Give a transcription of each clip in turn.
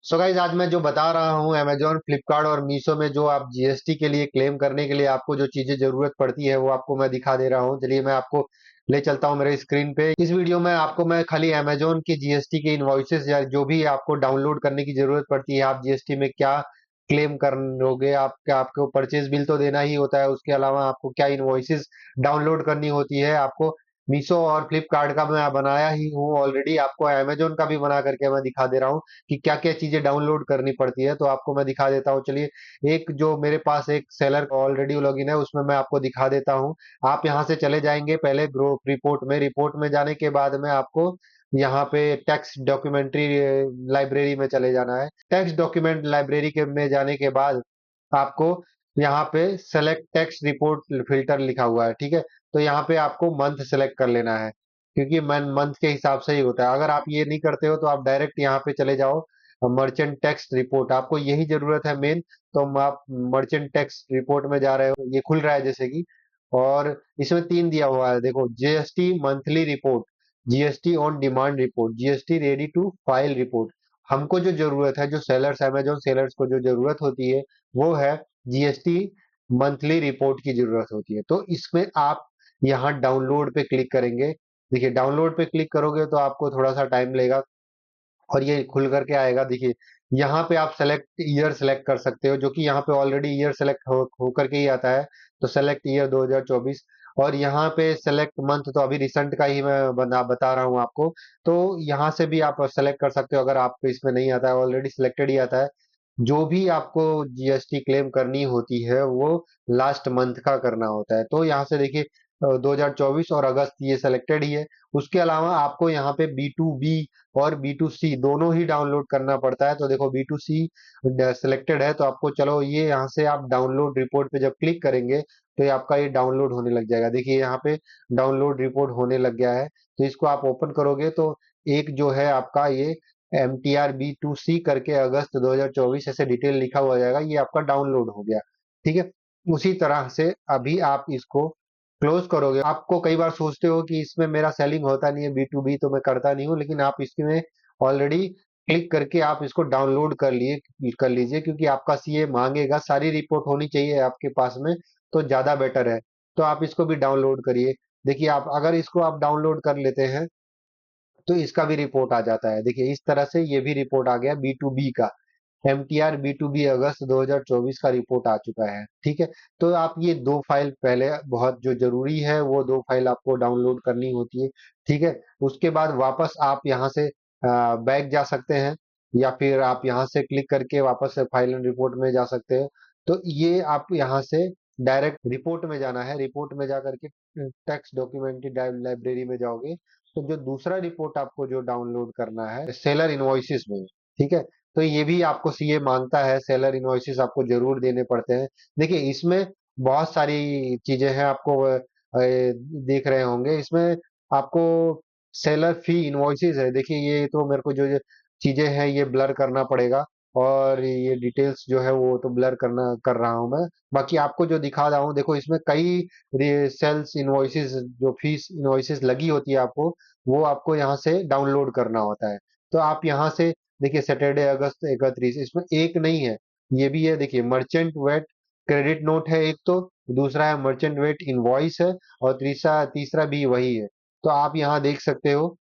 So guys आज मैं जो बता रहा हूँ अमेजोन फ्लिपकार्ट और मीशो में जो आप जीएसटी के लिए क्लेम करने के लिए आपको जो चीजें जरूरत पड़ती है वो आपको मैं दिखा दे रहा हूँ। चलिए मैं आपको ले चलता हूँ मेरे स्क्रीन पे। इस वीडियो में आपको मैं खाली अमेजोन की जीएसटी के इनवॉइसेस या जो भी आपको डाउनलोड करने की जरूरत पड़ती है, आप जीएसटी में क्या क्लेम करोगे, आपको परचेज बिल तो देना ही होता है, उसके अलावा आपको क्या इनवॉइसेस डाउनलोड करनी होती है। आपको मीशो और फ्लिपकार्ट का मैं बनाया ही हूँ ऑलरेडी, आपको अमेजोन का भी बना करके मैं दिखा दे रहा हूँ कि क्या क्या चीजें डाउनलोड करनी पड़ती है। तो आपको मैं दिखा देता हूँ। चलिए, एक जो मेरे पास एक सेलर ऑलरेडी लॉगिन है उसमें मैं आपको दिखा देता हूँ। आप यहाँ से चले जाएंगे पहले ग्रुप रिपोर्ट में जाने के बाद में आपको यहाँ पे टैक्स डॉक्यूमेंट्री लाइब्रेरी में चले जाना है। टैक्स डॉक्यूमेंट लाइब्रेरी के में जाने के बाद आपको यहाँ पे सेलेक्ट टैक्स रिपोर्ट फिल्टर लिखा हुआ है, ठीक है। तो यहाँ पे आपको मंथ सेलेक्ट कर लेना है, क्योंकि मंथ के हिसाब से ही होता है। अगर आप ये नहीं करते हो तो आप डायरेक्ट यहाँ पे चले जाओ मर्चेंट टैक्स रिपोर्ट, आपको यही जरूरत है मेन। तो आप मर्चेंट टैक्स रिपोर्ट में जा रहे हो, ये खुल रहा है जैसे कि, और इसमें तीन दिया हुआ है, देखो, GST monthly report, GST on demand report, GST ready to file report. हमको जो जरूरत है, जो सेलर्स अमेजोन सेलर्स को जो जरूरत होती है वो है जीएसटी मंथली रिपोर्ट की जरूरत होती है। तो इसमें आप यहाँ डाउनलोड पे क्लिक करेंगे। देखिए, डाउनलोड पे क्लिक करोगे तो आपको थोड़ा सा टाइम लेगा और ये खुल करके आएगा। देखिए, यहाँ पे आप सेलेक्ट ईयर सेलेक्ट कर सकते हो, जो कि यहाँ पे ऑलरेडी ईयर सेलेक्ट हो करके ही आता है। तो सेलेक्ट ईयर 2024, और यहाँ पे सेलेक्ट मंथ, तो अभी रिसेंट का ही मैं बता रहा हूँ आपको। तो यहाँ से भी आप सेलेक्ट कर सकते हो अगर आपको इसमें नहीं आता है, ऑलरेडी सिलेक्टेड ही आता है। जो भी आपको जीएसटी क्लेम करनी होती है वो लास्ट मंथ का करना होता है। तो यहाँ से देखिए, 2024 और अगस्त ये सिलेक्टेड ही है। उसके अलावा आपको यहाँ पे बी टू बी और बी टू सी दोनों ही डाउनलोड करना पड़ता है। तो देखो, बी टू सी सिलेक्टेड है, तो आपको, चलो, ये यहाँ से आप डाउनलोड रिपोर्ट पे जब क्लिक करेंगे तो ये आपका ये डाउनलोड होने लग जाएगा। देखिए, यहाँ पे डाउनलोड रिपोर्ट होने लग गया है। तो इसको आप ओपन करोगे तो एक जो है आपका ये M T R B to C करके अगस्त 2024 ऐसे डिटेल लिखा हुआ जाएगा, ये आपका डाउनलोड हो गया, ठीक है। उसी तरह से अभी आप इसको क्लोज करोगे। आपको कई बार सोचते हो कि इसमें मेरा सेलिंग होता नहीं है, बी टू बी तो मैं करता नहीं हूँ, लेकिन आप इसमें ऑलरेडी क्लिक करके आप इसको डाउनलोड कर लीजिए, क्योंकि आपका सीए मांगेगा, सारी रिपोर्ट होनी चाहिए आपके पास में, तो ज्यादा बेटर है। तो आप इसको भी डाउनलोड करिए। देखिए, आप अगर इसको आप डाउनलोड कर लेते हैं तो इसका भी रिपोर्ट आ जाता है। देखिए, इस तरह से ये भी रिपोर्ट आ गया बी टू बी का, M T R B to B अगस्त 2024 का रिपोर्ट आ चुका है, ठीक है। तो आप ये दो फाइल पहले, बहुत जो जरूरी है वो दो फाइल आपको डाउनलोड करनी होती है, ठीक है। उसके बाद वापस आप यहाँ से बैक जा सकते हैं, या फिर आप यहाँ से क्लिक करके वापस से फाइल एंड रिपोर्ट में जा सकते हैं। तो ये आप यहाँ से डायरेक्ट रिपोर्ट में जाना है, रिपोर्ट में जा करके टेक्स्ट डॉक्यूमेंट्री लाइब्रेरी में जाओगे। तो जो दूसरा रिपोर्ट आपको जो डाउनलोड करना है सेलर इनवॉइसेस में, ठीक है। तो ये भी आपको सीए मांगता है, सेलर इनवॉइसेस आपको जरूर देने पड़ते हैं। देखिए, इसमें बहुत सारी चीजें हैं, आपको देख रहे होंगे इसमें आपको सेलर फी इनवॉइसेस है। देखिए, ये तो मेरे को जो जो चीजें हैं ये ब्लर करना पड़ेगा, और ये डिटेल्स जो है वो तो ब्लर कर रहा हूं मैं। बाकी आपको जो दिखा रहा हूँ, देखो, इसमें कई सेल्स इनवॉइसेस, जो फीस इनवॉइसेस लगी होती है आपको, वो आपको यहाँ से डाउनलोड करना होता है। तो आप यहाँ से देखिए, सैटरडे अगस्त 31, इसमें एक नहीं है, ये भी है। देखिए, मर्चेंट वेट क्रेडिट नोट है एक, तो दूसरा है मर्चेंट वेट इनवॉइस है, और तीसरा तीसरा भी वही है। तो आप यहाँ देख सकते हो,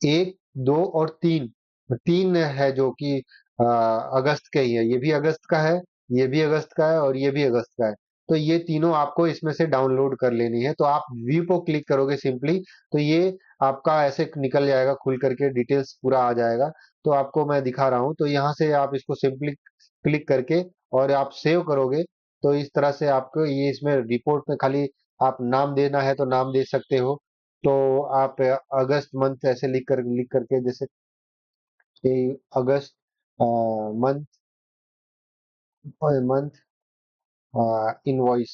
एक, दो और तीन, तीन है जो कि अगस्त का ही है। ये भी अगस्त का है, ये भी अगस्त का है, और ये भी अगस्त का है। तो ये तीनों आपको इसमें से डाउनलोड कर लेनी है। तो आप व्यू को क्लिक करोगे सिंपली, तो ये आपका ऐसे निकल जाएगा, खुल करके डिटेल्स पूरा आ जाएगा। तो आपको मैं दिखा रहा हूँ, तो यहाँ से आप इसको सिंपली क्लिक करके और आप सेव करोगे, तो इस तरह से आपको ये इसमें रिपोर्ट में खाली आप नाम देना है तो नाम दे सकते हो। तो आप अगस्त मंथ ऐसे लिख करके, जैसे कि अगस्त मंथ मंथ इनवॉइस,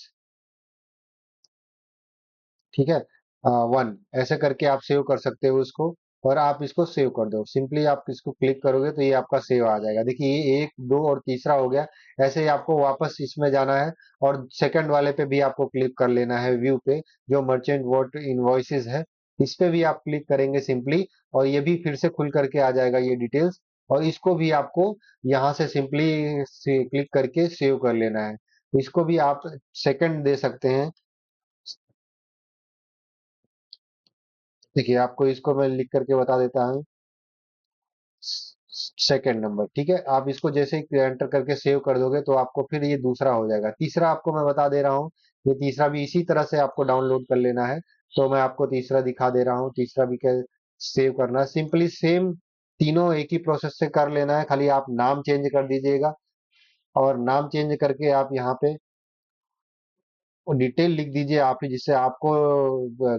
ठीक है, वन, ऐसे करके आप सेव कर सकते हो इसको। और आप इसको सेव कर दो, सिंपली आप इसको क्लिक करोगे तो ये आपका सेव आ जाएगा। देखिए, ये एक, दो और तीसरा हो गया। ऐसे ही आपको वापस इसमें जाना है, और सेकंड वाले पे भी आपको क्लिक कर लेना है, व्यू पे, जो मर्चेंट वर्ड इनवॉइसेस है, इस पे भी आप क्लिक करेंगे सिंपली, और ये भी फिर से खुल करके आ जाएगा ये डिटेल्स। और इसको भी आपको यहाँ से सिंपली से क्लिक करके सेव कर लेना है। इसको भी आप सेकंड दे सकते हैं। देखिए आपको इसको मैं लिख करके बता देता हूँ। सेकंड नंबर, ठीक है। आप इसको जैसे ही एंटर करके सेव कर दोगे तो आपको फिर ये दूसरा हो जाएगा। तीसरा आपको मैं बता दे रहा हूँ, ये तीसरा भी इसी तरह से आपको डाउनलोड कर लेना है। तो मैं आपको तीसरा दिखा दे रहा हूँ। तीसरा भी क्या सेव करना, सिंपली सेम तीनों एक ही प्रोसेस से कर लेना है। खाली आप नाम चेंज कर दीजिएगा, और नाम चेंज करके आप यहाँ पे वो डिटेल लिख दीजिए आप ही, जिससे आपको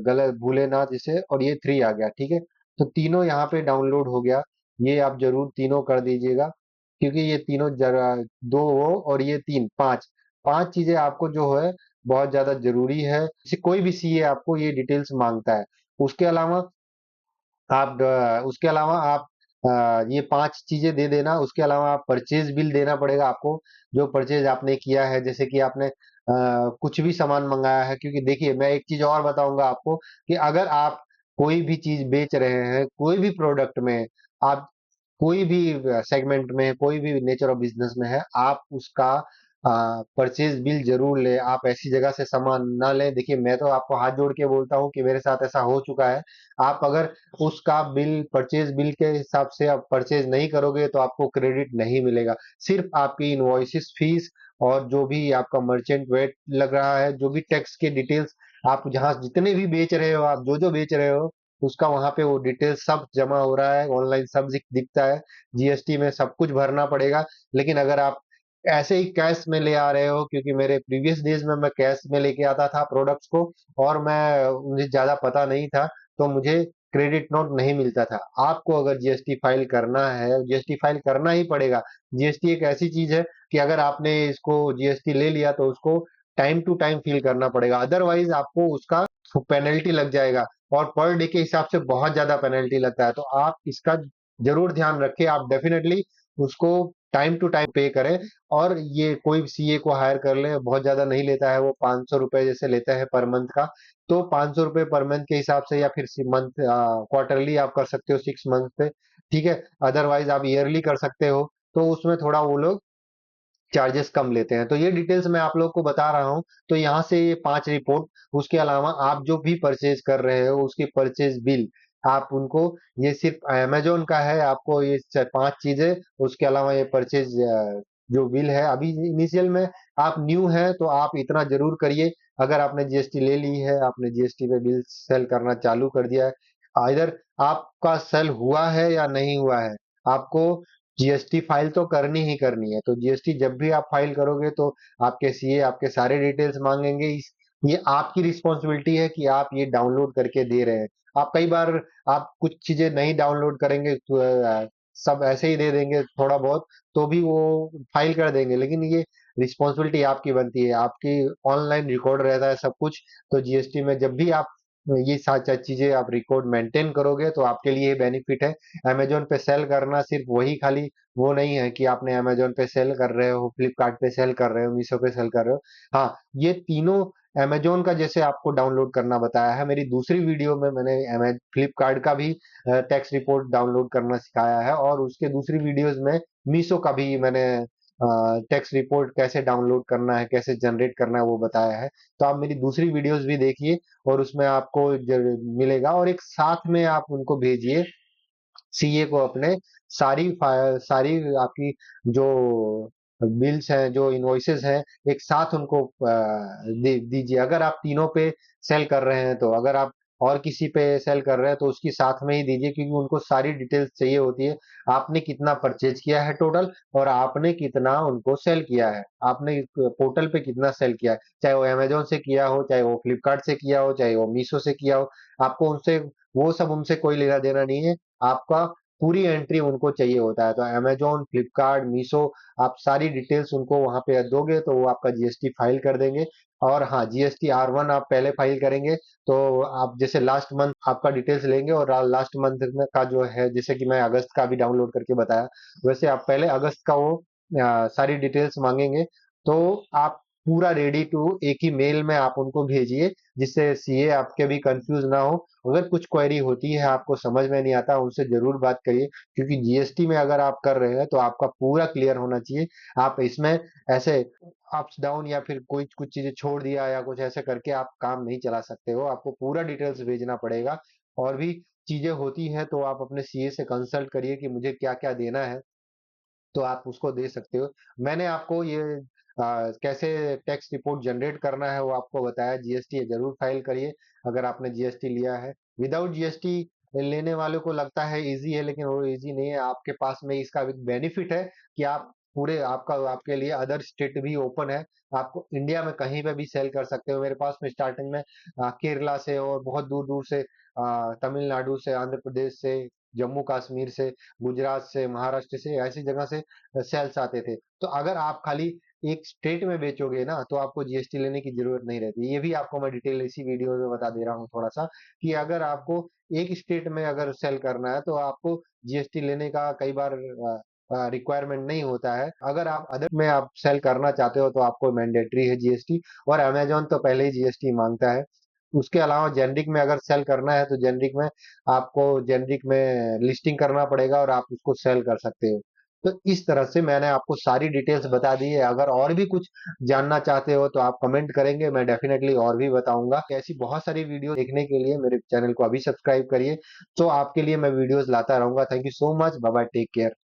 गलत भूले ना जिसे। और ये थ्री आ गया, ठीक है। तो तीनों यहाँ पे डाउनलोड हो गया। ये आप जरूर तीनों कर दीजिएगा, क्योंकि ये तीनों जरा दो वो और ये तीन, पांच पांच चीजें आपको जो है बहुत ज्यादा जरूरी है। जैसे कोई भी सीए आपको ये डिटेल्स मांगता है। उसके अलावा उसके अलावा आप ये पांच चीजें दे देना। उसके अलावा आप परचेज बिल देना पड़ेगा आपको, जो परचेज आपने किया है। जैसे कि आपने कुछ भी सामान मंगाया है, क्योंकि देखिए मैं एक चीज और बताऊंगा आपको, कि अगर आप कोई भी चीज बेच रहे हैं, कोई भी प्रोडक्ट में, आप कोई भी सेगमेंट में, कोई भी नेचर ऑफ बिजनेस में है, आप उसका परचेज बिल जरूर ले। आप ऐसी जगह से सामान ना लें। देखिए मैं तो आपको हाथ जोड़ के बोलता हूँ कि मेरे साथ ऐसा हो चुका है। आप अगर उसका बिल, परचेज बिल के हिसाब से आप परचेज नहीं करोगे तो आपको क्रेडिट नहीं मिलेगा। सिर्फ आपकी इनवॉइसेस फीस और जो भी आपका मर्चेंट वेट लग रहा है, जो भी टैक्स के डिटेल्स, आप जहाँ जितने भी बेच रहे हो, आप जो जो बेच रहे हो, उसका वहां पे वो डिटेल सब जमा हो रहा है ऑनलाइन, सब दिखता है। जीएसटी में सब कुछ भरना पड़ेगा। लेकिन अगर आप ऐसे ही कैश में ले आ रहे हो, क्योंकि मेरे प्रीवियस डेज में मैं कैश में लेके आता था प्रोडक्ट्स को, और मैं मुझे ज्यादा पता नहीं था, तो मुझे क्रेडिट नोट नहीं मिलता था। आपको अगर जीएसटी फाइल करना है, जीएसटी फाइल करना ही पड़ेगा। जीएसटी एक ऐसी चीज है कि अगर आपने इसको जीएसटी ले लिया तो उसको टाइम टू टाइम फिल करना पड़ेगा, अदरवाइज आपको उसका पेनल्टी लग जाएगा। और पर डे के हिसाब से बहुत ज्यादा पेनल्टी लगता है। तो आप इसका जरूर ध्यान रखें। आप डेफिनेटली उसको टाइम टू टाइम पे करें। और ये कोई सीए को हायर कर ले, बहुत ज्यादा नहीं लेता है वो, 500 रुपए जैसे लेता है पर मंथ का। तो 500 रुपए पर मंथ के हिसाब से, या फिर मंथ क्वार्टरली आप कर सकते हो 6 मंथ पे, ठीक है। अदरवाइज आप ईयरली कर सकते हो, तो उसमें थोड़ा वो लोग चार्जेस कम लेते हैं। तो ये डिटेल्स मैं आप लोग को बता रहा हूँ। तो यहाँ से ये पांच रिपोर्ट, उसके अलावा आप जो भी परचेज कर रहे हो उसकी परचेज बिल, आप उनको, ये सिर्फ अमेजोन का है, आपको ये पांच चीजें, उसके अलावा ये परचेज जो बिल है। अभी इनिशियल में आप न्यू है तो आप इतना जरूर करिए। अगर आपने जीएसटी ले ली है, आपने जीएसटी पे बिल सेल करना चालू कर दिया है, इधर आपका सेल हुआ है या नहीं हुआ है, आपको जीएसटी फाइल तो करनी ही करनी है। तो जीएसटी जब भी आप फाइल करोगे तो आपके सीए आपके सारे डिटेल्स मांगेंगे। ये आपकी रिस्पॉन्सिबिलिटी है कि आप ये डाउनलोड करके दे रहे हैं। आप कई बार आप कुछ चीजें नहीं डाउनलोड करेंगे तो सब ऐसे ही दे देंगे थोड़ा बहुत, तो भी वो फाइल कर देंगे। लेकिन ये रिस्पॉन्सिबिलिटी आपकी बनती है, आपकी ऑनलाइन रिकॉर्ड रहता है सब कुछ। तो जीएसटी में जब भी आप ये सारी चीजें आप रिकॉर्ड मेंटेन करोगे तो आपके लिए बेनिफिट है। अमेजोन पे सेल करना सिर्फ वही खाली वो नहीं है कि आपने अमेजोन पे सेल कर रहे हो, फ्लिपकार्ट पे सेल कर रहे हो, मीशो पे सेल कर रहे हो। हाँ, ये तीनों अमेजोन का जैसे आपको डाउनलोड करना बताया है, मेरी दूसरी वीडियो में मैंने फ्लिपकार्ट का भी टैक्स रिपोर्ट डाउनलोड करना सिखाया है। और उसके दूसरी वीडियोस में मीशो का भी मैंने टैक्स रिपोर्ट कैसे डाउनलोड करना है, कैसे जनरेट करना है, वो बताया है। तो आप मेरी दूसरी वीडियोस भी देखिए, और उसमें आपको मिलेगा। और एक साथ में आप उनको भेजिए सीए को अपने, सारी आपकी जो बिल्स हैं, जो इनवॉइसेस हैं, एक साथ उनको दीजिए। अगर आप तीनों पे सेल कर रहे हैं, तो अगर आप और किसी पे सेल कर रहे हैं तो उसकी साथ में ही दीजिए, क्योंकि उनको सारी डिटेल्स चाहिए होती है। आपने कितना परचेज किया है टोटल, और आपने कितना उनको सेल किया है, आपने पोर्टल पे कितना सेल किया है, चाहे वो अमेजोन से किया हो, चाहे वो फ्लिपकार्ट से किया हो, चाहे वो मीशो से किया हो। आपको उनसे, वो सब उनसे कोई लेना देना नहीं है। आपका पूरी एंट्री उनको चाहिए होता है। तो अमेजोन, फ्लिपकार्ट, मीशो, आप सारी डिटेल्स उनको वहां पे दोगे तो वो आपका जीएसटी फाइल कर देंगे। और हाँ, जीएसटी R1 आप पहले फाइल करेंगे। तो आप जैसे लास्ट मंथ आपका डिटेल्स लेंगे, और लास्ट मंथ में का जो है, जैसे कि मैं अगस्त का भी डाउनलोड करके बताया, वैसे आप पहले अगस्त का वो सारी डिटेल्स मांगेंगे। तो आप पूरा रेडी टू एक ही मेल में आप उनको भेजिए। जिससे सीए आपके भी कंफ्यूज ना हो। अगर कुछ क्वेरी होती है आपको समझ में नहीं आता, उनसे जरूर बात करिए, क्योंकि जीएसटी में अगर आप कर रहे हैं तो आपका पूरा क्लियर होना चाहिए। आप इसमें ऐसे अप्स डाउन या फिर कोई कुछ चीजें छोड़ दिया या कुछ ऐसे करके आप काम नहीं चला सकते हो, आपको पूरा डिटेल्स भेजना पड़ेगा। और भी चीजें होती हैं तो आप अपने सीए से कंसल्ट करिए कि मुझे क्या क्या देना है, तो आप उसको दे सकते हो। मैंने आपको ये कैसे टैक्स रिपोर्ट जनरेट करना है वो आपको बताया। जीएसटी जरूर फाइल करिए अगर आपने जीएसटी लिया है। विदाउट जीएसटी लेने वालों को लगता है इजी है, लेकिन वो इजी नहीं है। आपके पास में इसका एक बेनिफिट है कि आप पूरे आपका आपके लिए अदर स्टेट भी ओपन है। आपको इंडिया में कहीं पे भी सेल कर सकते हो। मेरे पास में स्टार्टिंग में केरला से और बहुत दूर दूर से, तमिलनाडु से, आंध्र प्रदेश से, जम्मू कश्मीर से, गुजरात से, महाराष्ट्र से, ऐसी जगह से सेल्स आते थे। तो अगर आप खाली एक स्टेट में बेचोगे ना तो आपको जीएसटी लेने की जरूरत नहीं रहती। ये भी आपको मैं डिटेल इसी वीडियो में बता दे रहा हूँ थोड़ा सा, कि अगर आपको एक स्टेट में अगर सेल करना है तो आपको जीएसटी लेने का कई बार रिक्वायरमेंट नहीं होता है। अगर आप अदर में आप सेल करना चाहते हो तो आपको मैंडेटरी है जीएसटी। और अमेजोन तो पहले ही जीएसटी मांगता है। उसके अलावा जेनरिक में अगर सेल करना है तो जेनरिक में आपको जेनरिक में लिस्टिंग करना पड़ेगा और आप उसको सेल कर सकते हो। तो इस तरह से मैंने आपको सारी डिटेल्स बता दी है। अगर और भी कुछ जानना चाहते हो तो आप कमेंट करेंगे, मैं डेफिनेटली और भी बताऊंगा। ऐसी बहुत सारी वीडियो देखने के लिए मेरे चैनल को अभी सब्सक्राइब करिए, तो आपके लिए मैं वीडियोस लाता रहूंगा। Thank you so much, bye bye, take care.